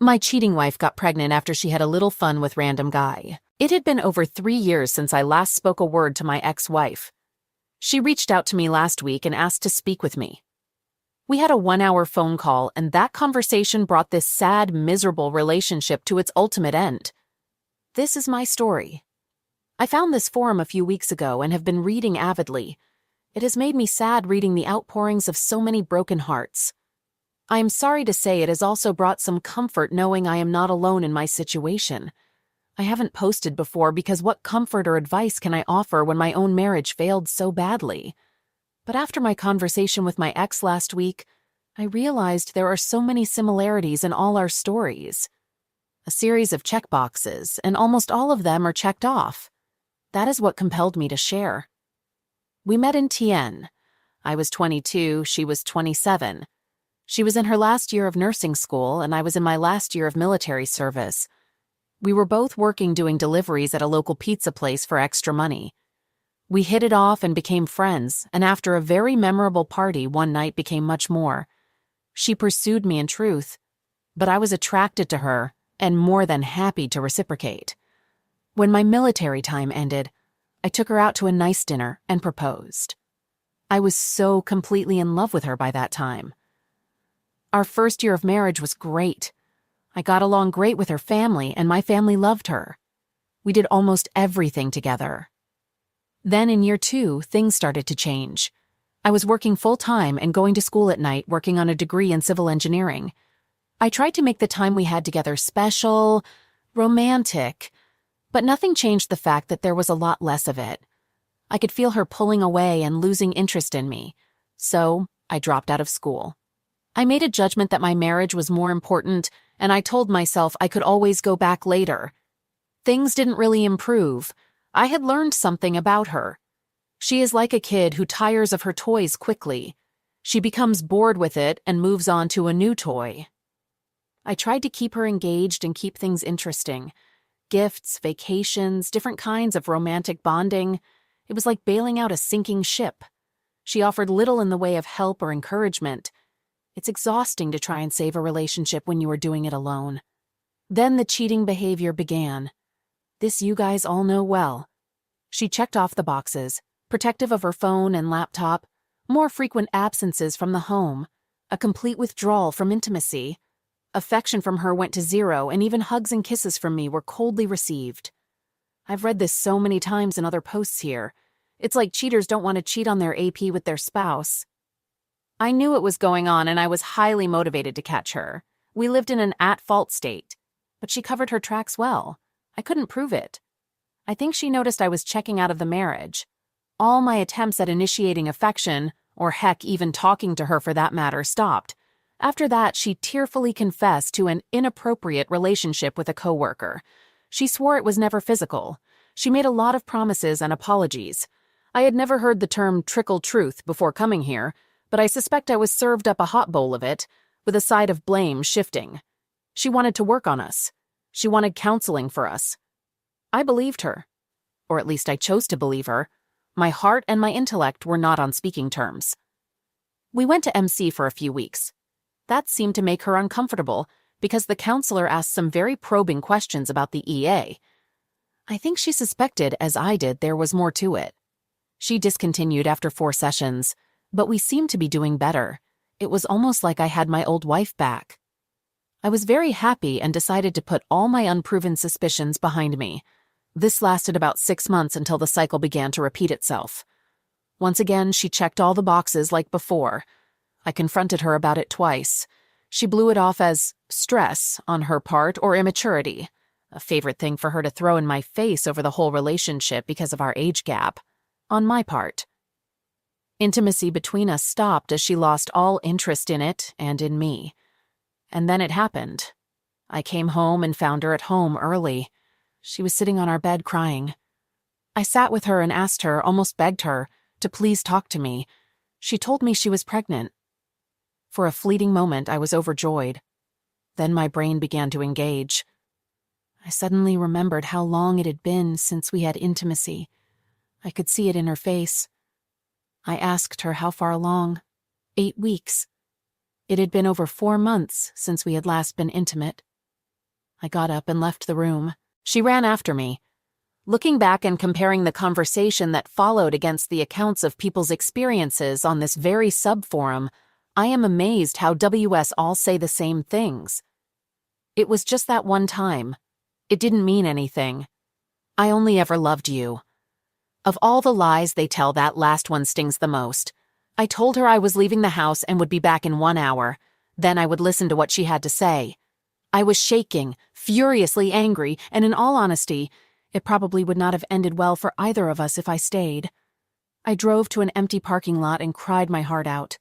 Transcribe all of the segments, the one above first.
My cheating wife got pregnant after she had a little fun with random guy. It had been over 3 years since I last spoke a word to my ex-wife. She reached out to me last week and asked to speak with me. We had a 1-hour phone call, and that conversation brought this sad, miserable relationship to its ultimate end. This is my story. I found this forum a few weeks ago and have been reading avidly. It has made me sad reading the outpourings of so many broken hearts. I am sorry to say it has also brought some comfort knowing I am not alone in my situation. I haven't posted before because what comfort or advice can I offer when my own marriage failed so badly? But after my conversation with my ex last week, I realized there are so many similarities in all our stories. A series of checkboxes, and almost all of them are checked off. That is what compelled me to share. We met in TN. I was 22, she was 27. She was in her last year of nursing school, and I was in my last year of military service. We were both working doing deliveries at a local pizza place for extra money. We hit it off and became friends, and after a very memorable party one night became much more. She pursued me in truth, but I was attracted to her and more than happy to reciprocate. When my military time ended, I took her out to a nice dinner and proposed. I was so completely in love with her by that time. Our first year of marriage was great. I got along great with her family, and my family loved her. We did almost everything together. Then in year 2, things started to change. I was working full-time and going to school at night, working on a degree in civil engineering. I tried to make the time we had together special, romantic, but nothing changed the fact that there was a lot less of it. I could feel her pulling away and losing interest in me, so I dropped out of school. I made a judgment that my marriage was more important, and I told myself I could always go back later. Things didn't really improve. I had learned something about her. She is like a kid who tires of her toys quickly. She becomes bored with it and moves on to a new toy. I tried to keep her engaged and keep things interesting. Gifts, vacations, different kinds of romantic bonding. It was like bailing out a sinking ship. She offered little in the way of help or encouragement. It's exhausting to try and save a relationship when you are doing it alone. Then the cheating behavior began. This you guys all know well. She checked off the boxes, protective of her phone and laptop, more frequent absences from the home, a complete withdrawal from intimacy. Affection from her went to 0, and even hugs and kisses from me were coldly received. I've read this so many times in other posts here. It's like cheaters don't want to cheat on their AP with their spouse. I knew what was going on, and I was highly motivated to catch her. We lived in an at-fault state, but she covered her tracks well. I couldn't prove it. I think she noticed I was checking out of the marriage. All my attempts at initiating affection, or heck, even talking to her for that matter, stopped. After that, she tearfully confessed to an inappropriate relationship with a coworker. She swore it was never physical. She made a lot of promises and apologies. I had never heard the term trickle truth before coming here, but I suspect I was served up a hot bowl of it, with a side of blame shifting. She wanted to work on us. She wanted counseling for us. I believed her. Or at least I chose to believe her. My heart and my intellect were not on speaking terms. We went to MC for a few weeks. That seemed to make her uncomfortable, because the counselor asked some very probing questions about the EA. I think she suspected, as I did, there was more to it. She discontinued after 4 sessions, but we seemed to be doing better. It was almost like I had my old wife back. I was very happy and decided to put all my unproven suspicions behind me. This lasted about 6 months until the cycle began to repeat itself. Once again, she checked all the boxes like before. I confronted her about it twice. She blew it off as stress on her part or immaturity, a favorite thing for her to throw in my face over the whole relationship because of our age gap, on my part. Intimacy between us stopped as she lost all interest in it and in me. And then it happened. I came home and found her at home early. She was sitting on our bed crying. I sat with her and asked her, almost begged her, to please talk to me. She told me she was pregnant. For a fleeting moment, I was overjoyed. Then my brain began to engage. I suddenly remembered how long it had been since we had intimacy. I could see it in her face. I asked her how far along. 8 weeks. It had been over 4 months since we had last been intimate. I got up and left the room. She ran after me. Looking back and comparing the conversation that followed against the accounts of people's experiences on this very subforum, I am amazed how WS all say the same things. It was just that one time. It didn't mean anything. I only ever loved you. Of all the lies they tell, that last one stings the most. I told her I was leaving the house and would be back in 1 hour. Then I would listen to what she had to say. I was shaking, furiously angry, and in all honesty, it probably would not have ended well for either of us if I stayed. I drove to an empty parking lot and cried my heart out.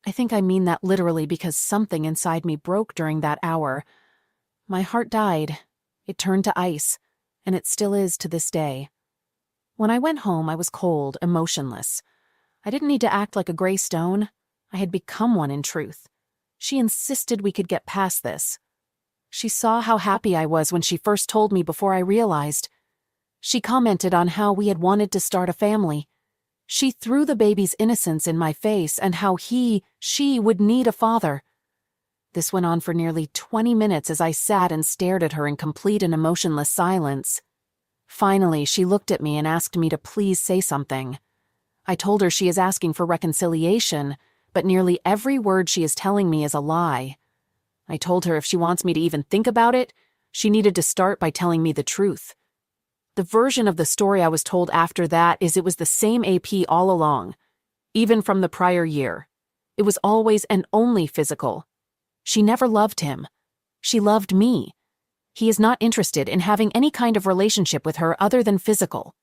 I think I mean that literally because something inside me broke during that hour. My heart died. It turned to ice, and it still is to this day. When I went home, I was cold, emotionless. I didn't need to act like a gray stone. I had become one in truth. She insisted we could get past this. She saw how happy I was when she first told me before I realized. She commented on how we had wanted to start a family. She threw the baby's innocence in my face and how she would need a father. This went on for nearly 20 minutes as I sat and stared at her in complete and emotionless silence. Finally, she looked at me and asked me to please say something. I told her she is asking for reconciliation, but nearly every word she is telling me is a lie. I told her if she wants me to even think about it, she needed to start by telling me the truth. The version of the story I was told after that is it was the same AP all along, even from the prior year. It was always and only physical. She never loved him. She loved me. He is not interested in having any kind of relationship with her other than physical.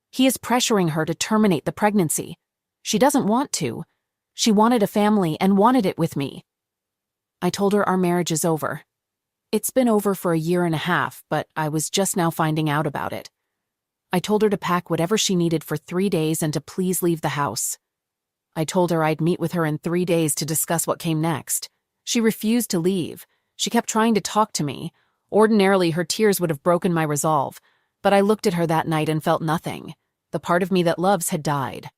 He is pressuring her to terminate the pregnancy. She doesn't want to. She wanted a family and wanted it with me. I told her our marriage is over. It's been over for 1.5 years, but I was just now finding out about it. I told her to pack whatever she needed for 3 days and to please leave the house. I told her I'd meet with her in 3 days to discuss what came next. She refused to leave. She kept trying to talk to me. Ordinarily, her tears would have broken my resolve, but I looked at her that night and felt nothing. The part of me that loves had died.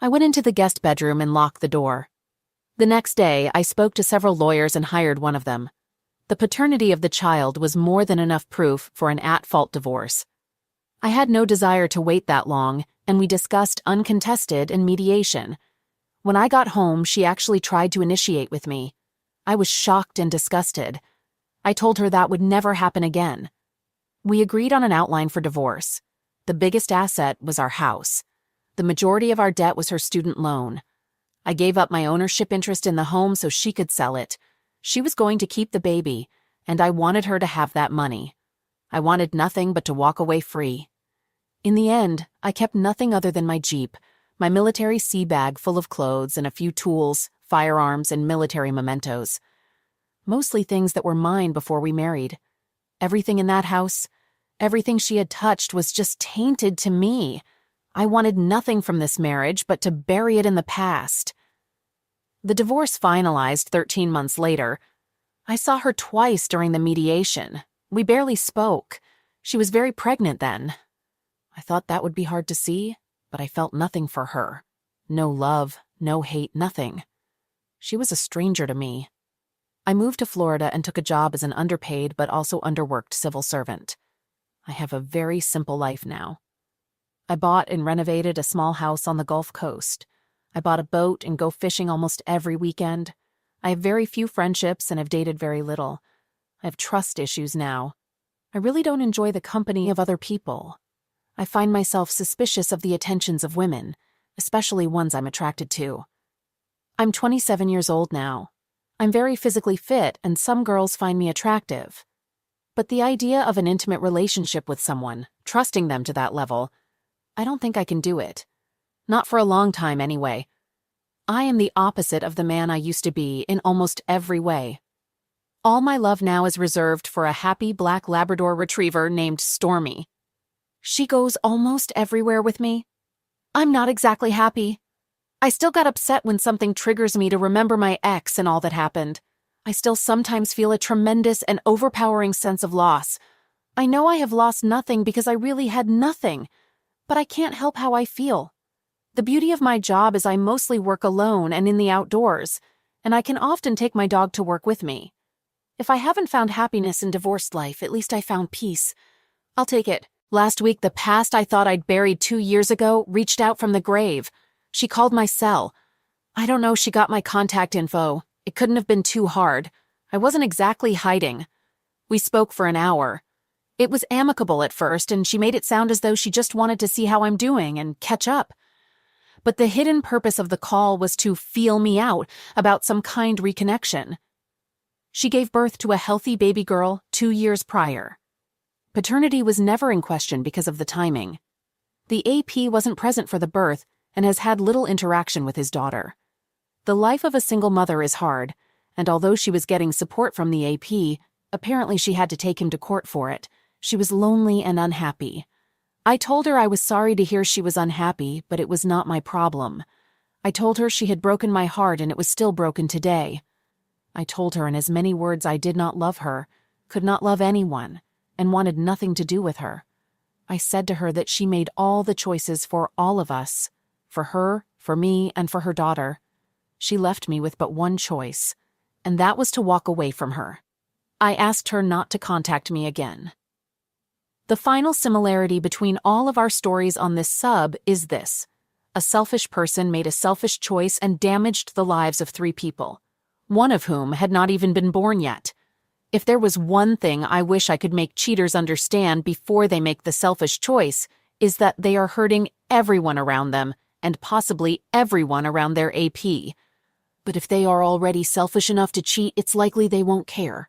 I went into the guest bedroom and locked the door. The next day, I spoke to several lawyers and hired one of them. The paternity of the child was more than enough proof for an at-fault divorce. I had no desire to wait that long, and we discussed uncontested and mediation. When I got home, she actually tried to initiate with me. I was shocked and disgusted. I told her that would never happen again. We agreed on an outline for divorce. The biggest asset was our house. The majority of our debt was her student loan. I gave up my ownership interest in the home so she could sell it. She was going to keep the baby, and I wanted her to have that money. I wanted nothing but to walk away free. In the end, I kept nothing other than my Jeep, my military sea bag full of clothes and a few tools, firearms, and military mementos. Mostly things that were mine before we married. Everything in that house, everything she had touched was just tainted to me. I wanted nothing from this marriage but to bury it in the past. The divorce finalized 13 months later. I saw her twice during the mediation. We barely spoke. She was very pregnant then. I thought that would be hard to see, but I felt nothing for her. No love, no hate, nothing. She was a stranger to me. I moved to Florida and took a job as an underpaid but also underworked civil servant. I have a very simple life now. I bought and renovated a small house on the Gulf Coast. I bought a boat and go fishing almost every weekend. I have very few friendships and have dated very little. I have trust issues now. I really don't enjoy the company of other people. I find myself suspicious of the attentions of women, especially ones I'm attracted to. I'm 27 years old now. I'm very physically fit and some girls find me attractive. But the idea of an intimate relationship with someone, trusting them to that level, I don't think I can do it. Not for a long time anyway. I am the opposite of the man I used to be in almost every way. All my love now is reserved for a happy black Labrador retriever named Stormy. She goes almost everywhere with me. I'm not exactly happy. I still got upset when something triggers me to remember my ex and all that happened. I still sometimes feel a tremendous and overpowering sense of loss. I know I have lost nothing because I really had nothing, but I can't help how I feel. The beauty of my job is I mostly work alone and in the outdoors, and I can often take my dog to work with me. If I haven't found happiness in divorced life, at least I found peace. I'll take it. Last week, the past I thought I'd buried 2 years ago reached out from the grave. She called my cell. I don't know, she got my contact info. It couldn't have been too hard. I wasn't exactly hiding. We spoke for an hour. It was amicable at first, and she made it sound as though she just wanted to see how I'm doing and catch up. But the hidden purpose of the call was to feel me out about some kind reconnection. She gave birth to a healthy baby girl 2 years prior. Paternity was never in question because of the timing. The AP wasn't present for the birth and has had little interaction with his daughter. The life of a single mother is hard, and although she was getting support from the AP, apparently she had to take him to court for it. She was lonely and unhappy. I told her I was sorry to hear she was unhappy, but it was not my problem. I told her she had broken my heart and it was still broken today. I told her in as many words I did not love her, could not love anyone, and wanted nothing to do with her. I said to her that she made all the choices for all of us, for her, for me, and for her daughter. She left me with but one choice, and that was to walk away from her. I asked her not to contact me again. The final similarity between all of our stories on this sub is this. A selfish person made a selfish choice and damaged the lives of 3 people, one of whom had not even been born yet. If there was one thing I wish I could make cheaters understand before they make the selfish choice, is that they are hurting everyone around them and possibly everyone around their AP. But if they are already selfish enough to cheat, it's likely they won't care.